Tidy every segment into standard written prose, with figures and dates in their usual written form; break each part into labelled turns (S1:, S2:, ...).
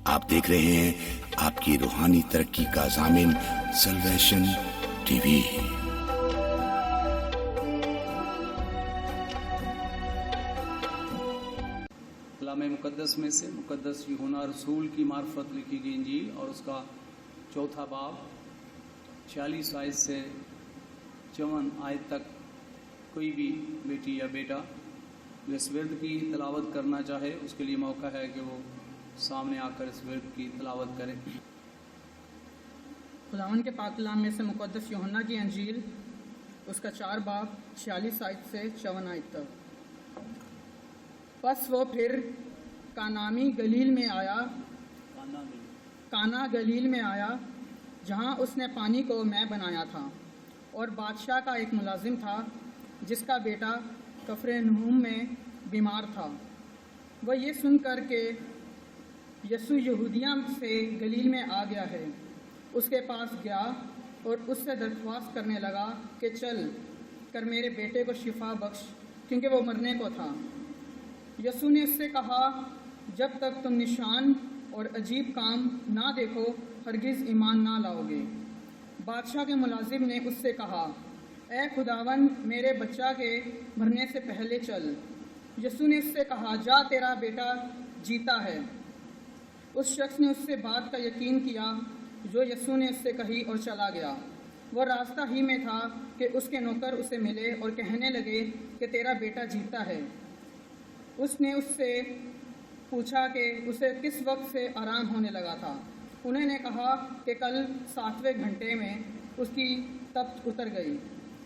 S1: آپ دیکھ رہے ہیں آپ کی روحانی ترقی کا ضامن سلویشن ٹی وی۔
S2: کلام مقدس میں سے مقدس یوحنا رسول کی معرفت لکھی گئی انجیل اور اس کا 4 باب 46 آیت سے 54 آیت تک کوئی بھی بیٹی یا بیٹا جو اس ورد کی تلاوت کرنا چاہے اس کے لیے موقع ہے کہ وہ سامنے آ کر اس ورد کی تلاوت کرے۔
S3: خداوند کے پاک کلام میں سے مقدس یوحنا کی انجیل اس کا 4 باب 46 آیت سے 54 آیت تک۔ پس وہ پھر کانا گلیل میں آیا جہاں اس نے پانی کو مے بنایا تھا، اور بادشاہ کا ایک ملازم تھا جس کا بیٹا کفرنہوم میں بیمار تھا۔ وہ یہ سن کر کہ یسوع یہودیہ سے گلیل میں آ گیا ہے، اس کے پاس گیا اور اس سے درخواست کرنے لگا کہ چل کر میرے بیٹے کو شفا بخش، کیونکہ وہ مرنے کو تھا۔ یسوع نے اس سے کہا، جب تک تم نشان اور عجیب کام نہ دیکھو ہرگز ایمان نہ لاؤ گے۔ بادشاہ کے ملازم نے اس سے کہا، اے خداوند، میرے بچہ کے مرنے سے پہلے چل۔ یسوع نے اس سے کہا، جا، تیرا بیٹا جیتا ہے۔ اس شخص نے اس سے بات کا یقین کیا جو یسوع نے اس سے کہی اور چلا گیا۔ وہ راستہ ہی میں تھا کہ اس کے نوکر اسے ملے اور کہنے لگے کہ تیرا بیٹا جیتا ہے۔ اس نے اس سے پوچھا کہ اسے کس وقت سے آرام ہونے لگا تھا۔ انہوں نے کہا کہ کل 7ویں گھنٹے میں اس کی تپت اتر گئی۔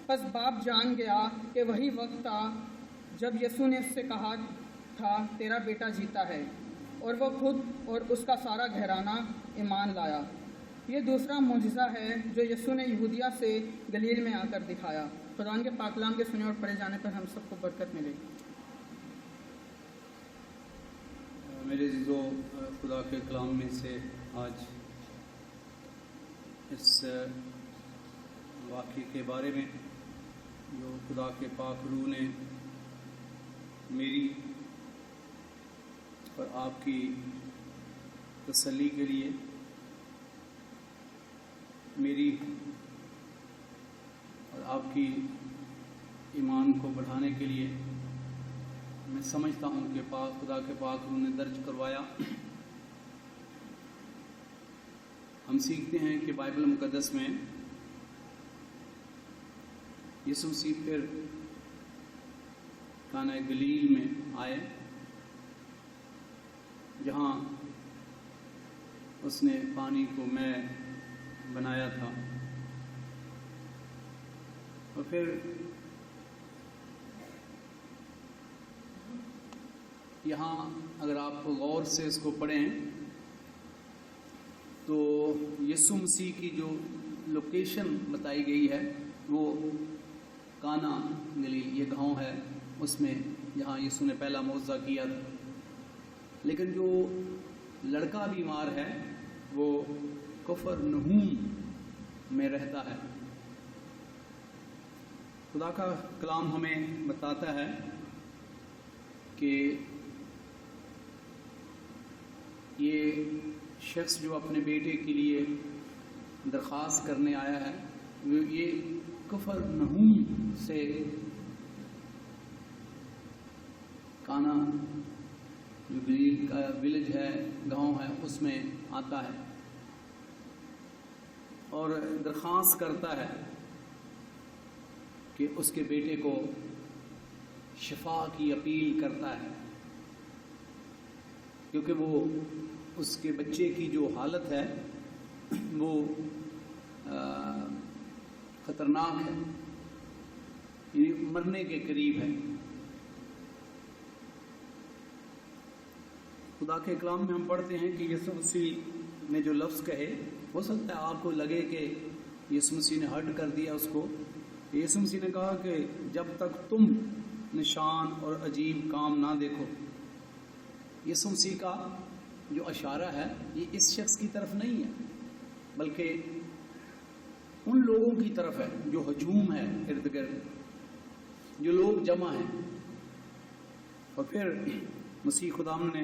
S3: پس باپ جان گیا کہ وہی وقت تھا جب یسوع نے اس سے کہا تھا تیرا بیٹا جیتا ہے، اور وہ خود اور اس کا سارا گھرانہ ایمان لایا۔ یہ دوسرا معجزہ ہے جو یسوع نے یہودیہ سے گلیل میں آ کر دکھایا۔ خداوند کے پاک کلام کے سنے اور پڑھے جانے پر ہم سب کو برکت ملے۔
S2: میرے عزیزو، خدا کے کلام میں سے آج اس واقعے کے بارے میں جو خدا کے پاک روح نے میری اور آپ کی تسلی کے لیے، میری اور آپ کی ایمان کو بڑھانے کے لیے میں سمجھتا ہوں کہ خدا کے پاک روح نے درج کروایا۔ ہم سیکھتے ہیں کہ بائبل مقدس میں یسوع مسیح پھر کانا گلیل میں آئے جہاں اس نے پانی کو مے بنایا تھا، اور پھر یہاں اگر آپ غور سے اس کو پڑھیں تو یسوع مسیح کی جو لوکیشن بتائی گئی ہے وہ کانا گلیل، یہ گاؤں ہے اس میں جہاں یسوع نے پہلا معجزہ کیا تھا۔ لیکن جو لڑکا بیمار ہے وہ کفرنہوم میں رہتا ہے۔ خدا کا کلام ہمیں بتاتا ہے کہ یہ شخص جو اپنے بیٹے کے لیے درخواست کرنے آیا ہے یہ کفرنہوم سے کانا جو گلیل کا ولیج ہے، گاؤں ہے، اس میں آتا ہے اور درخواست کرتا ہے کہ اس کے بیٹے کو شفا کی اپیل کرتا ہے، کیونکہ وہ اس کے بچے کی جو حالت ہے وہ خطرناک ہے، یعنی مرنے کے قریب ہے۔ خدا کے کلام میں ہم پڑھتے ہیں کہ یسوع مسیح نے جو لفظ کہے، ہو سکتا ہے آپ کو لگے کہ یسوع مسیح نے ہرٹ کر دیا اس کو۔ یسوع مسیح نے کہا کہ جب تک تم نشان اور عجیب کام نہ دیکھو۔ یسوع مسیح کا جو اشارہ ہے یہ اس شخص کی طرف نہیں ہے بلکہ ان لوگوں کی طرف ہے جو ہجوم ہے ارد گرد، جو لوگ جمع ہیں۔ اور پھر مسیح خدا نے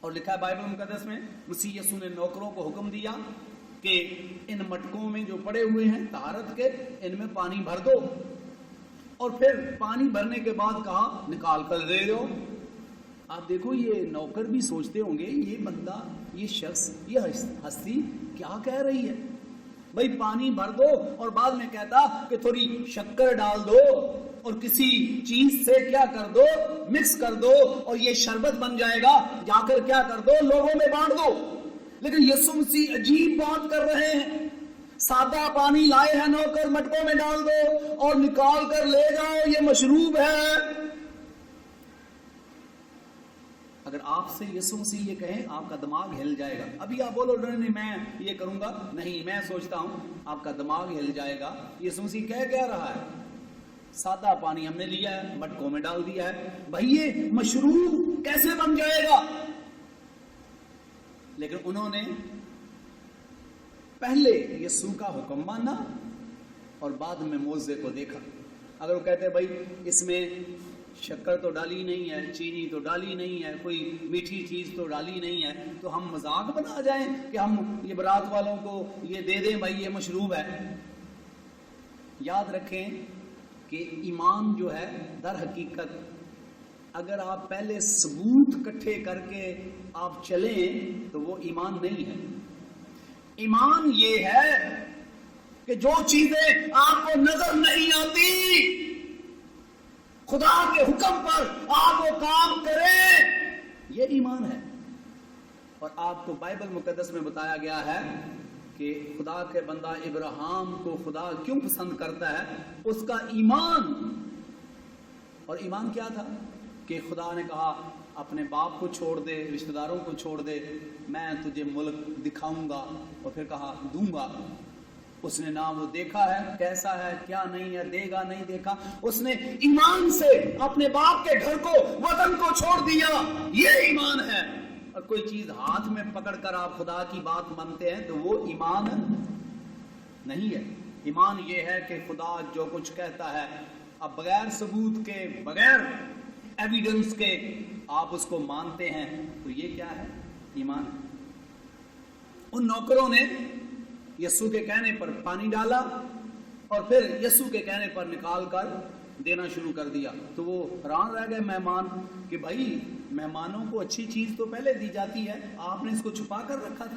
S2: اور لکھا ہے بائبل مقدس میں مسیح یسوع نے نوکروں کو حکم دیا کہ ان مٹکوں میں جو پڑے ہوئے ہیں طہارت کے ان میں پانی بھر دو، اور پھر پانی بھرنے کے بعد کہا نکال کر دے دو۔ آپ دیکھو یہ نوکر بھی سوچتے ہوں گے یہ بندہ، یہ شخص، یہ ہستی کیا کہہ رہی ہے، بھائی پانی بھر دو اور بعد میں کہتا کہ تھوڑی شکر ڈال دو اور کسی چیز سے کیا کر دو، مکس کر دو اور یہ شربت بن جائے گا، جا کر کیا کر دو لوگوں میں بانٹ دو۔ لیکن یسوع مسیح عجیب بات کر رہے ہیں، سادہ پانی لائے ہیں نوکر، مٹکوں میں ڈال دو اور نکال کر لے جاؤ، یہ مشروب ہے۔ اگر آپ سے یسوع مسیح یہ کہیں آپ کا دماغ ہل جائے گا۔ ابھی آپ بولو نہیں میں یہ کروں گا، نہیں میں سوچتا ہوں، آپ کا دماغ ہل جائے گا۔ یسوع مسیح کہہ کیا رہا ہے؟ سادہ پانی ہم نے لیا ہے، مٹکوں میں ڈال دیا ہے، بھائی یہ مشروب کیسے بن جائے گا؟ لیکن انہوں نے پہلے یسوع کا حکم مانا اور بعد میں موعظے کو دیکھا۔ اگر وہ کہتے بھائی اس میں شکر تو ڈالی نہیں ہے، چینی تو ڈالی نہیں ہے، کوئی میٹھی چیز تو ڈالی نہیں ہے، تو ہم مذاق بنا جائیں کہ ہم یہ برات والوں کو یہ دے دیں بھائی یہ مشروب ہے۔ یاد رکھیں کہ ایمان جو ہے در حقیقت اگر آپ پہلے ثبوت اکٹھے کر کے آپ چلیں تو وہ ایمان نہیں ہے۔ ایمان یہ ہے کہ جو چیزیں آپ کو نظر نہیں آتی خدا کے حکم پر آپ وہ کام کریں، یہ ایمان ہے۔ اور آپ کو بائبل مقدس میں بتایا گیا ہے کہ خدا کے بندہ ابراہیم کو خدا کیوں پسند کرتا ہے، اس کا ایمان۔ اور ایمان کیا تھا کہ خدا نے کہا اپنے باپ کو چھوڑ دے، رشتہ داروں کو چھوڑ دے، میں تجھے ملک دکھاؤں گا، اور پھر کہا دوں گا۔ اس نے نہ وہ دیکھا ہے کیسا ہے کیا نہیں ہے، دے گا نہیں دیکھا، اس نے ایمان سے اپنے باپ کے گھر کو، وطن کو چھوڑ دیا، یہ ایمان ہے۔ اور کوئی چیز ہاتھ میں پکڑ کر آپ خدا کی بات مانتے ہیں تو وہ ایمان نہیں ہے۔ ایمان یہ ہے کہ خدا جو کچھ کہتا ہے اب بغیر ثبوت کے، بغیر ایویڈنس کے آپ اس کو مانتے ہیں، تو یہ کیا ہے؟ ایمان۔ ان نوکروں نے یسوع کے کہنے پر پانی ڈالا اور پھر یسوع کے کہنے پر نکال کر دینا شروع کر دیا، تو وہ حیران رہ گئے مہمان کہ بھائی مہمانوں کو اچھی چیز تو پہلے دی جاتی ہے، آپ نے اس کو چھپا کر رکھا تھا۔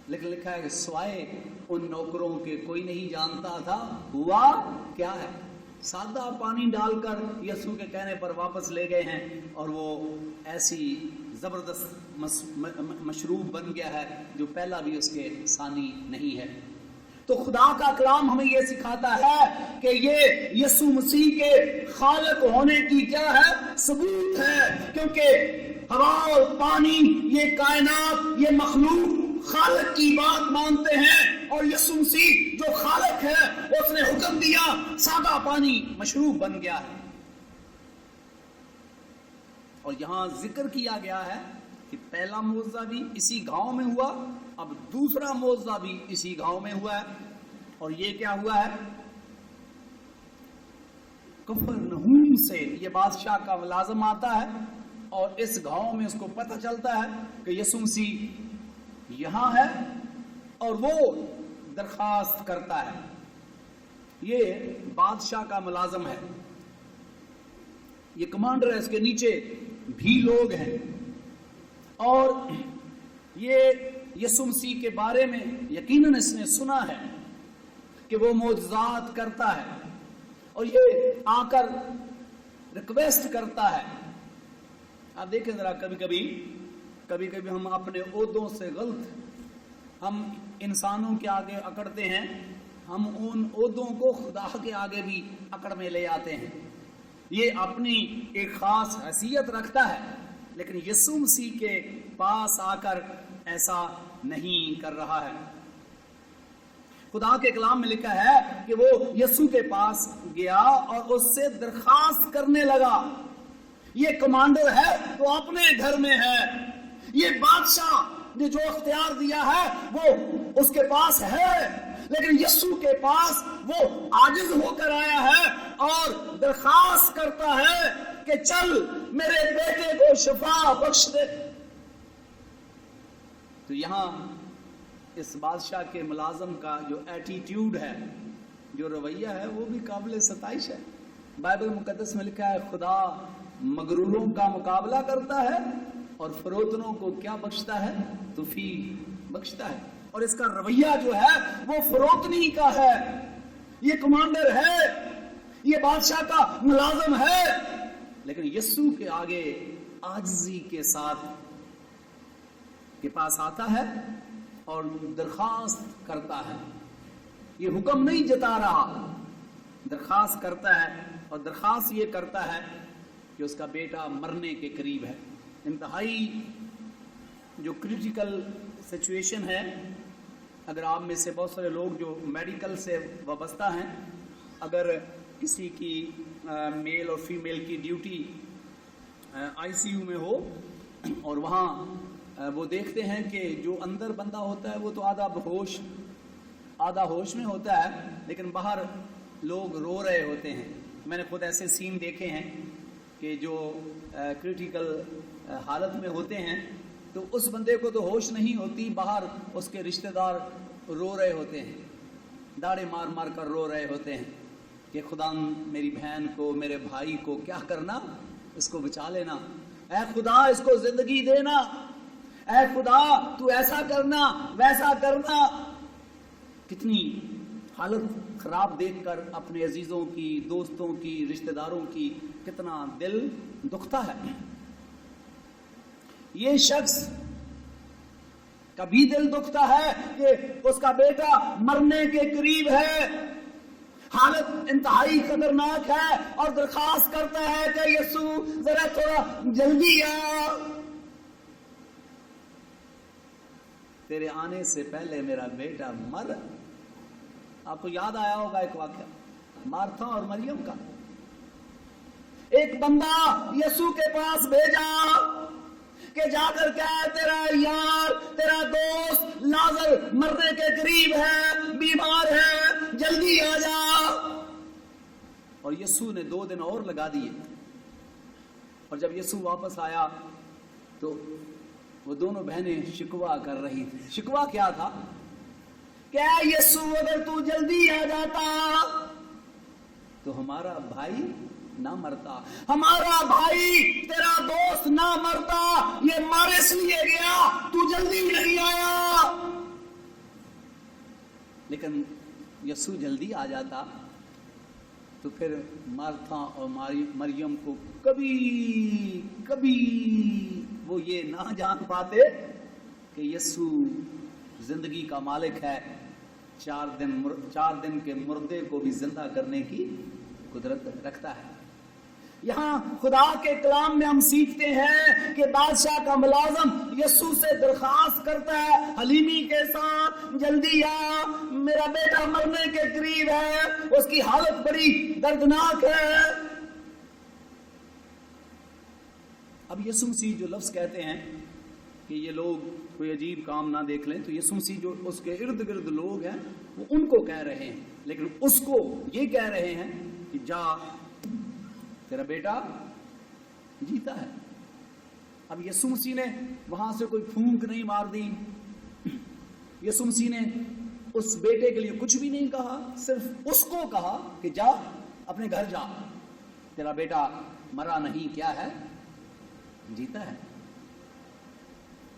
S2: لیکن لکھا ہے کہ سوائے ان نوکروں کے کوئی نہیں جانتا تھا ہوا کیا ہے۔ سادہ پانی ڈال کر یسوع کے کہنے پر واپس لے گئے ہیں اور وہ ایسی زبردست مشروب بن گیا ہے جو پہلا بھی اس کے ثانی نہیں ہے۔ تو خدا کا کلام ہمیں یہ سکھاتا ہے کہ یہ یسوع مسیح کے خالق ہونے کی کیا ہے؟ ثبوت ہے، کیونکہ ہوا اور پانی، یہ کائنات، یہ مخلوق خالق کی بات مانتے ہیں، اور یسوع مسیح جو خالق ہے اس نے حکم دیا، سادہ پانی مشروب بن گیا ہے۔ اور یہاں ذکر کیا گیا ہے کہ پہلا معجزہ بھی اسی گاؤں میں ہوا، اب دوسرا معجزہ بھی اسی گاؤں میں ہوا ہے، اور یہ کیا ہوا ہے؟ کفرنہوم سے یہ بادشاہ کا ملازم آتا ہے اور اس گاؤں میں اس کو پتہ چلتا ہے کہ یسوع مسیح یہاں ہے اور وہ درخواست کرتا ہے۔ یہ بادشاہ کا ملازم ہے، یہ کمانڈر ہے، اس کے نیچے بھی لوگ ہیں، اور یہ یسوع مسیح کے بارے میں یقیناً اس نے سنا ہے کہ وہ معجزات کرتا ہے، اور یہ آ کر ریکویسٹ کرتا ہے۔ آپ دیکھیں ذرا، کبھی کبھی ہم اپنے عہدوں سے غلط ہم انسانوں کے آگے اکڑتے ہیں، ہم ان عہدوں کو خدا کے آگے بھی اکڑ میں لے آتے ہیں۔ یہ اپنی ایک خاص حیثیت رکھتا ہے، لیکن یسوع مسیح کے پاس آ کر ایسا نہیں کر رہا ہے۔ خدا کے کلام میں لکھا ہے کہ وہ یسوع کے پاس گیا اور اس سے درخواست کرنے لگا۔ یہ کمانڈر ہے تو اپنے گھر میں ہے، یہ بادشاہ نے جو اختیار دیا ہے وہ اس کے پاس ہے، لیکن یسوع کے پاس وہ عاجز ہو کر آیا ہے اور درخواست کرتا ہے کہ چل میرے بیٹے کو شفا بخش دے۔ تو یہاں اس بادشاہ کے ملازم کا جو ایٹیٹیوڈ ہے، جو رویہ ہے، وہ بھی قابل ستائش ہے۔ بائبل مقدس میں لکھا ہے خدا مغروروں کا مقابلہ کرتا ہے اور فروتنوں کو کیا بخشتا ہے؟ توفیق بخشتا ہے۔ اور اس کا رویہ جو ہے وہ فروتنی کا ہے، یہ کمانڈر ہے، یہ بادشاہ کا ملازم ہے، لیکن یسوع کے آگے عاجزی کے ساتھ کے پاس آتا ہے اور درخواست کرتا ہے۔ یہ حکم نہیں جتا رہا، درخواست کرتا ہے، اور درخواست یہ کرتا ہے کہ اس کا بیٹا مرنے کے قریب ہے۔ انتہائی جو کریٹیکل سچویشن ہے، اگر آپ میں سے بہت سارے لوگ جو میڈیکل سے وابستہ ہیں، اگر کسی کی میل اور فیمیل کی ڈیوٹی آئی سی یو میں ہو اور وہاں وہ دیکھتے ہیں کہ جو اندر بندہ ہوتا ہے وہ تو آدھا ہوش میں ہوتا ہے، لیکن باہر لوگ رو رہے ہوتے ہیں۔ میں نے خود ایسے سین دیکھے ہیں کہ جو کریٹیکل حالت میں ہوتے ہیں تو اس بندے کو تو ہوش نہیں ہوتی، باہر اس کے رشتہ دار رو رہے ہوتے ہیں، داڑے مار مار کر رو رہے ہوتے ہیں کہ خدا میری بہن کو، میرے بھائی کو کیا کرنا، اس کو بچا لینا، اے خدا اس کو زندگی دینا، اے خدا تو ایسا کرنا ویسا کرنا۔ کتنی حالت خراب دیکھ کر اپنے عزیزوں کی، دوستوں کی، رشتہ داروں کی کتنا دل دکھتا ہے۔ یہ شخص کبھی دل دکھتا ہے کہ اس کا بیٹا مرنے کے قریب ہے، حالت انتہائی خطرناک ہے، اور درخواست کرتا ہے کہ یسوع ذرا تھوڑا جلدی آ، تیرے آنے سے پہلے میرا بیٹا مر۔ آپ کو یاد آیا ہوگا ایک واقعہ مارتھا اور مریم کا۔ ایک بندہ یسوع کے پاس بھیجا کہ جا کر کہے تیرا یار، تیرا دوست لازر مرنے کے قریب ہے، بیمار ہے، جلدی آ جا۔ اور یسوع نے 2 دن اور لگا دیے، اور جب یسوع واپس آیا تو وہ دونوں بہنیں شکوہ کر رہی تھی۔ شکوہ کیا تھا کہ یسوع اگر تو جلدی آ جاتا تو ہمارا بھائی نہ مرتا، ہمارا بھائی تیرا دوست نہ مرتا، یہ مارے اس لیے گیا، تو جلدی نہیں آیا۔ لیکن یسوع جلدی آ جاتا تو پھر مارتھا اور مریم کو کبھی وہ یہ نہ جان پاتے کہ یسوع زندگی کا مالک ہے، 4 دن کے مردے کو بھی زندہ کرنے کی قدرت رکھتا ہے۔ یہاں خدا کے کلام میں ہم سیکھتے ہیں کہ بادشاہ کا ملازم یسوع سے درخواست کرتا ہے حلیمی کے ساتھ، جلدی آ، میرا بیٹا مرنے کے قریب ہے، اس کی حالت بڑی دردناک ہے۔ اب یسوع مسیح جو لفظ کہتے ہیں کہ یہ لوگ کوئی عجیب کام نہ دیکھ لیں، تو یسوع مسیح جو اس کے ارد گرد لوگ ہیں وہ ان کو کہہ رہے ہیں، لیکن اس کو یہ کہہ رہے ہیں کہ جا، تیرا بیٹا جیتا ہے۔ اب یسوع مسیح نے وہاں سے کوئی پھونک نہیں مار دی، یسوع مسیح نے اس بیٹے کے لیے کچھ بھی نہیں کہا، صرف اس کو کہا کہ جا اپنے گھر جا، تیرا بیٹا مرا نہیں، کیا ہے، جیتا ہے۔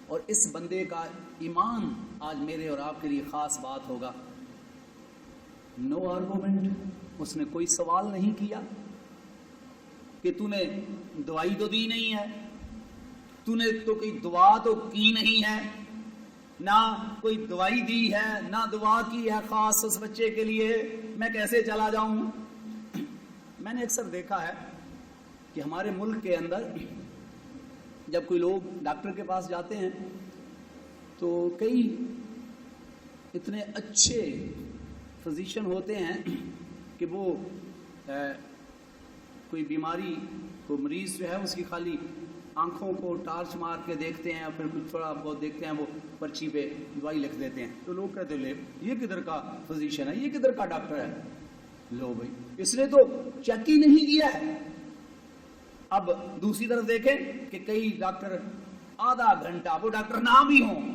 S2: اور اس بندے کا ایمان آج میرے اور آپ کے لیے خاص بات ہوگا۔ نو آرگومنٹ، اس نے کوئی سوال نہیں کیا کہ تو نے دوائی تو دی نہیں ہے، تو نے تو کوئی دعا تو کی نہیں ہے، نہ کوئی دوائی دی ہے، نہ دعا کی ہے خاص اس بچے کے لیے، میں کیسے چلا جاؤں۔ میں نے اکثر دیکھا ہے کہ ہمارے ملک کے اندر جب کوئی لوگ ڈاکٹر کے پاس جاتے ہیں تو کئی اتنے اچھے فزیشین ہوتے ہیں کہ وہ کوئی بیماری کو مریض جو ہے اس کی خالی آنکھوں کو ٹارچ مار کے دیکھتے ہیں اور پھر کچھ تھوڑا بہت دیکھتے ہیں، وہ پرچی پہ دوائی لکھ دیتے ہیں۔ تو لوگ کہتے ہیں یہ کدھر کا فزیشین ہے، یہ کدھر کا ڈاکٹر ہے، لو بھائی اس نے تو چیک ہی نہیں کیا ہے۔ اب دوسری طرف دیکھیں کہ کئی ڈاکٹر آدھا گھنٹہ، وہ ڈاکٹر نہ بھی ہوں،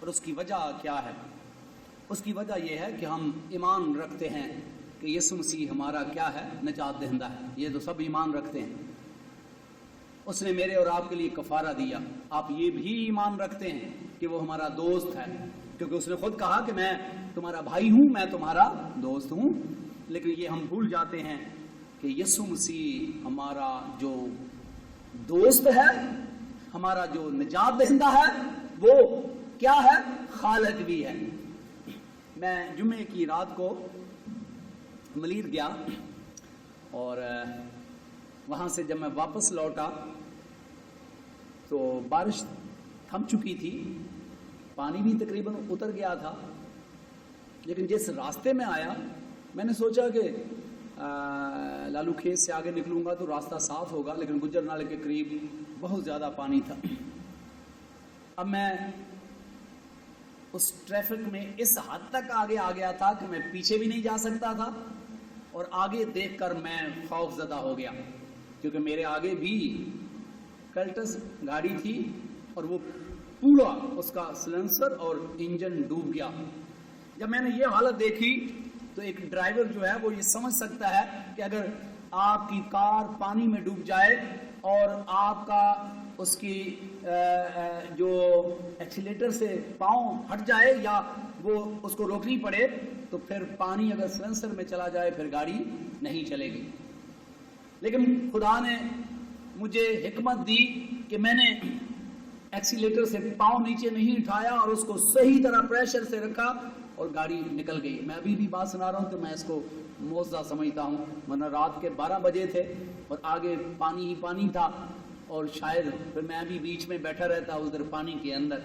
S2: اور اس کی وجہ کیا ہے؟ اس کی وجہ یہ ہے کہ ہم ایمان رکھتے ہیں کہ یسوع مسیح ہمارا کیا ہے؟ نجات دہندہ ہے. یہ تو سب ایمان رکھتے ہیں. اس نے میرے اور آپ کے لیے کفارہ دیا. آپ یہ بھی ایمان رکھتے ہیں کہ وہ ہمارا دوست ہے، کیونکہ اس نے خود کہا کہ میں تمہارا بھائی ہوں، میں تمہارا دوست ہوں. لیکن یہ ہم بھول جاتے ہیں کہ یسوع مسیح ہمارا جو دوست ہے، ہمارا جو نجات دہندہ ہے، وہ کیا ہے؟ خالق بھی ہے. میں جمعے کی رات کو ملیر گیا اور وہاں سے جب میں واپس لوٹا تو بارش تھم چکی تھی، پانی بھی تقریباً اتر گیا تھا. لیکن جس راستے میں آیا میں نے سوچا کہ لالو کھیت سے آگے نکلوں گا تو راستہ صاف ہوگا، لیکن گجر نالے کے قریب بہت زیادہ پانی تھا. اب میں اس ٹریفک میں اس حد تک آگے آ گیا تھا کہ میں پیچھے بھی نہیں جا سکتا تھا، اور آگے دیکھ کر میں خوف زدہ ہو گیا، کیونکہ میرے آگے بھی کلٹس گاڑی تھی اور وہ پورا اس کا سلنسر اور انجن ڈوب گیا. جب میں نے یہ حالت دیکھی تو ایک ڈرائیور جو ہے وہ یہ سمجھ سکتا ہے کہ اگر آپ کی کار پانی میں ڈوب جائے اور آپ کا اس کی جو ایکسیلیٹر سے پاؤں ہٹ جائے یا وہ اس کو روکنی پڑے تو پھر پانی اگر سلنسر میں چلا جائے پھر گاڑی نہیں چلے گی. لیکن خدا نے مجھے حکمت دی کہ میں نے ایکسیلیٹر سے پاؤں نیچے نہیں اٹھایا اور اس کو صحیح طرح پریشر سے رکھا اور گاڑی نکل گئی. میں ابھی بھی بات سنا رہا ہوں تو میں اس کو معجزہ سمجھتا ہوں، ورنہ رات کے 12 بجے تھے اور آگے پانی ہی پانی تھا اور شاید پھر میں بھی بیچ میں بیٹھا رہتا ادھر پانی کے اندر.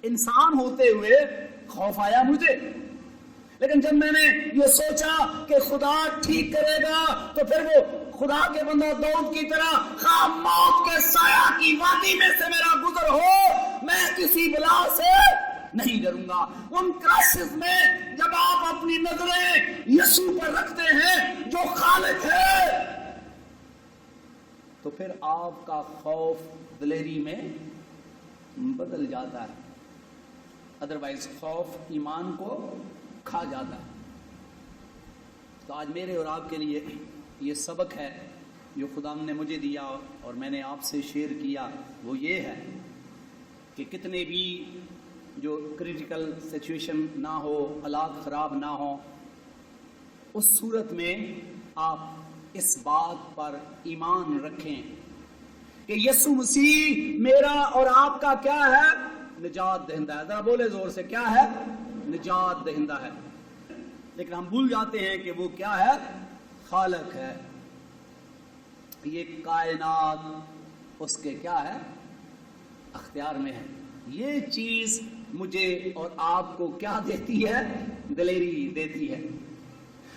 S2: انسان ہوتے ہوئے خوف آیا مجھے، لیکن جب میں نے یہ سوچا کہ خدا ٹھیک کرے گا تو پھر وہ خدا کے بندہ داؤد کی طرح خواہ موت کے سایہ کی وادی میں سے میرا گزر ہو، میں کسی بلا سے نہیں ڈروں گا. ان کرائسس میں جب آپ اپنی نظریں یسوع پر رکھتے ہیں جو خالق ہے تو پھر آپ کا خوف دلیری میں بدل جاتا ہے. ادروائز خوف ایمان کو کھا جاتا ہے. تو آج میرے اور آپ کے لیے یہ سبق ہے جو خدا نے مجھے دیا اور میں نے آپ سے شیئر کیا، وہ یہ ہے کہ کتنے بھی جو کریٹیکل سچویشن نہ ہو، حالات خراب نہ ہو، اس صورت میں آپ اس بات پر ایمان رکھیں کہ یسوع مسیح میرا اور آپ کا کیا ہے؟ نجات دہندہ ہے. ذرا بولے زور سے، کیا ہے؟ نجات دہندہ ہے. لیکن ہم بھول جاتے ہیں کہ وہ کیا ہے؟ خالق ہے. یہ کائنات اس کے کیا ہے؟ اختیار میں ہے. یہ چیز مجھے اور آپ کو کیا دیتی ہے؟ دلیری دیتی ہے.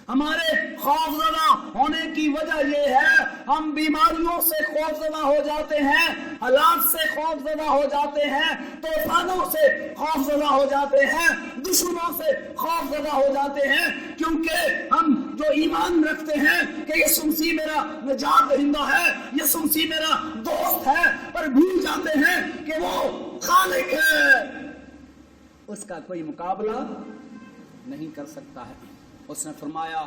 S2: ہمارے خوف زدہ ہونے کی وجہ یہ ہے ہم بیماریوں سے خوف زدہ ہو جاتے ہیں، حالات سے خوف زدہ ہو جاتے ہیں، طوفانوں سے خوف زدہ ہو جاتے ہیں، دشمنوں سے خوف زدہ ہو جاتے ہیں، کیونکہ ہم جو ایمان رکھتے ہیں کہ یسوع مسیح میرا نجات دہندہ ہے، یسوع مسیح میرا دوست ہے، پر بھول جاتے ہیں کہ وہ خالق ہے، اس کا کوئی مقابلہ نہیں کر سکتا ہے. اس نے فرمایا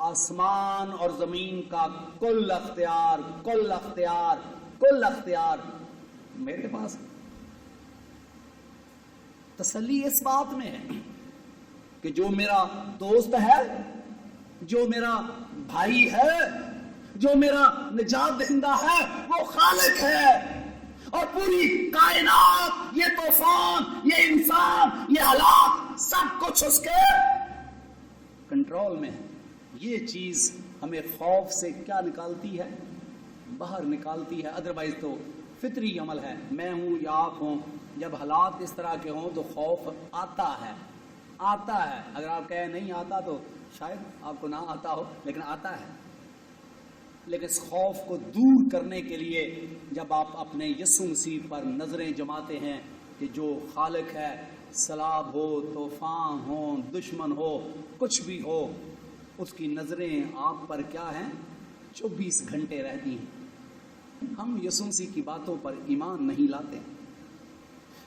S2: آسمان اور زمین کا کل اختیار کل اختیار کل اختیار میرے پاس. تسلی اس بات میں ہے کہ جو میرا دوست ہے، جو میرا بھائی ہے، جو میرا نجات دہندہ ہے، وہ خالق ہے. اور پوری کائنات، یہ طوفان، یہ انسان، یہ حالات، سب کچھ اس کے کنٹرول میں ہے. یہ چیز ہمیں خوف سے کیا نکالتی ہے؟ باہر نکالتی ہے. ادروائز تو فطری عمل ہے، میں ہوں یا آپ ہوں، جب حالات اس طرح کے ہوں تو خوف آتا ہے. اگر آپ کہیں نہیں آتا تو شاید آپ کو نہ آتا ہو، لیکن آتا ہے. لیکن اس خوف کو دور کرنے کے لیے جب آپ اپنے یسوع مسیح پر نظریں جماتے ہیں کہ جو خالق ہے، سیلاب ہو، طوفان ہو، دشمن ہو، کچھ بھی ہو، اس کی نظریں آپ پر کیا ہیں؟ 24 گھنٹے رہتی ہیں. ہم یسوع مسیح کی باتوں پر ایمان نہیں لاتے.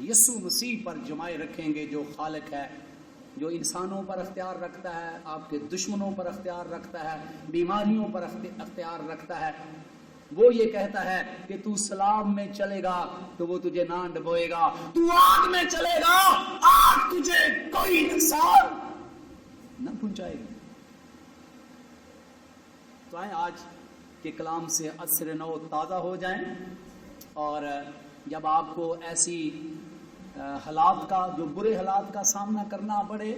S2: یسوع مسیح پر جمائے رکھیں گے جو خالق ہے، جو انسانوں پر اختیار رکھتا ہے، آپ کے دشمنوں پر اختیار رکھتا ہے، بیماریوں پر اختیار رکھتا ہے، وہ یہ کہتا ہے کہ تو سلام میں چلے گا تو وہ تجھے نہ ڈبوئے گا، تو آگ میں چلے گا آگ تجھے کوئی نقصان نہ پہنچائے گی۔ تو آئیں آج کے کلام سے عصر نو تازہ ہو جائیں، اور جب آپ کو ایسی حالات کا، جو برے حالات کا سامنا کرنا پڑے،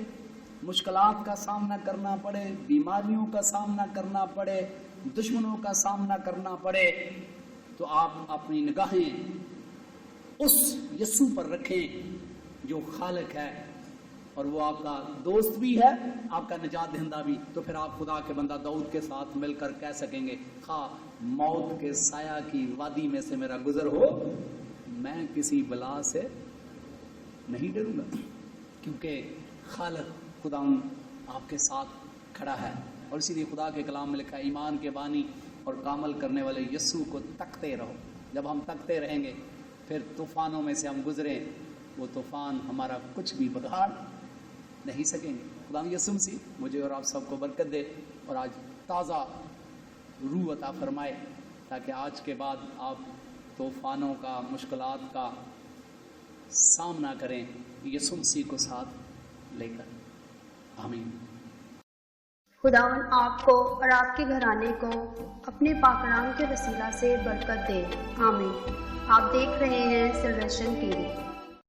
S2: مشکلات کا سامنا کرنا پڑے، بیماریوں کا سامنا کرنا پڑے، دشمنوں کا سامنا کرنا پڑے، تو آپ اپنی نگاہیں اس یسوع پر رکھیں جو خالق ہے، اور وہ آپ کا دوست بھی ہے، آپ کا نجات دہندہ بھی۔ تو پھر آپ خدا کے بندہ داؤد کے ساتھ مل کر کہہ سکیں گے، خواہ موت کے سایہ کی وادی میں سے میرا گزر ہو، میں کسی بلا سے نہیں ڈروں گا، کیونکہ خالق خدا آپ کے ساتھ کھڑا ہے۔ اور اسی لیے خدا کے کلام میں لکھا ہے، ایمان کے بانی اور کامل کرنے والے یسوع کو تکتے رہو۔ جب ہم تکتے رہیں گے، پھر طوفانوں میں سے ہم گزریں، وہ طوفان ہمارا کچھ بھی بگاڑ نہیں سکیں گے۔ خدا یسوع مسیح مجھے اور آپ سب کو برکت دے، اور آج تازہ روح عطا فرمائے، تاکہ آج کے بعد آپ طوفانوں کا، مشکلات کا سامنا کریں یسوع مسیح کو ساتھ لے کر۔ آمین۔
S4: خداوند آپ کو اور آپ کے گھرانے کو اپنے پاک نام کے وسیلہ سے برکت دے۔ آمین۔ آپ دیکھ رہے ہیں سلویشن ٹی وی۔